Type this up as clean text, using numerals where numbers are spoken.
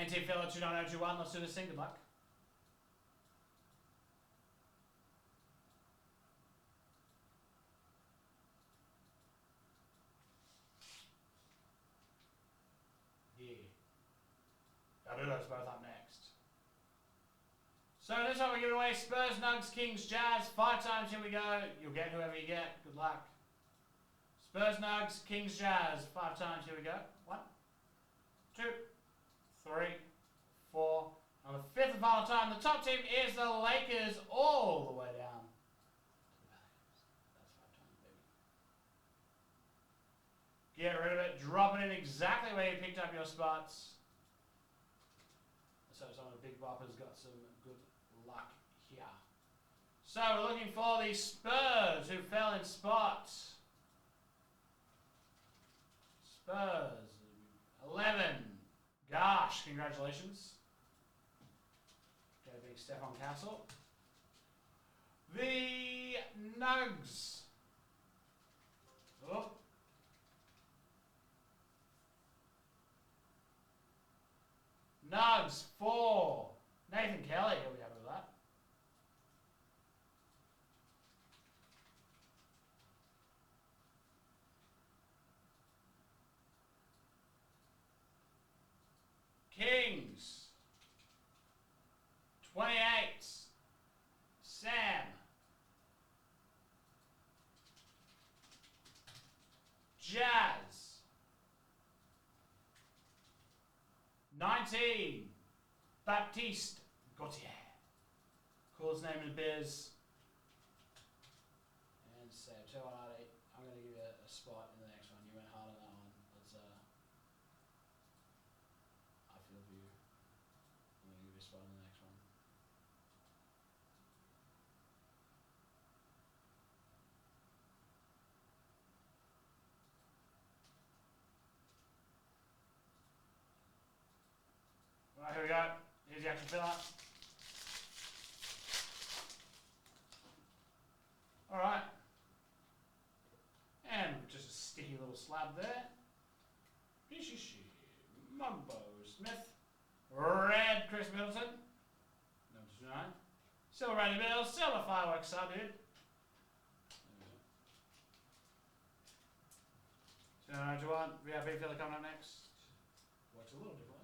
NT Filler 29021, let's do this thing, good luck. Yeah. I'll do those both up next. So this one we're giving away Spurs, Nugs, Kings, Jazz. 5 times, here we go. You'll get whoever you get. Good luck. Spurs, Nugs, Kings, Jazz. 5 times, here we go. 1, 2, 3, 4. On the 5th and final time, the top team is the Lakers all the way down. That's 5 times, baby. Get rid of it. Drop it in exactly where you picked up your spots. So some of the big boppers got some good luck here. So we're looking for the Spurs who fell in spots. Spurs 11. Gosh, congratulations. Go big Stefan Castle. The Nugs. Oh. Nugs 4. Nathan Kelly, he'll be happy with that. Kings 28. Sam. Jazz 19. Baptiste Gauthier. Coolest name in the biz. And Sam, 2188. I'm going to give you a spot in the next one. You went hard on that one. Let's, I feel for you. I'm going to give you a spot in the next one. Right, here we go. Here's the actual filler. Alright. And just a sticky little slab there. Mumbo Smith. Red Chris Middleton. Number 29. Silver Randy Mills. Silver Fireworks sub, dude. 291. VIP filler coming up next. Works a little different.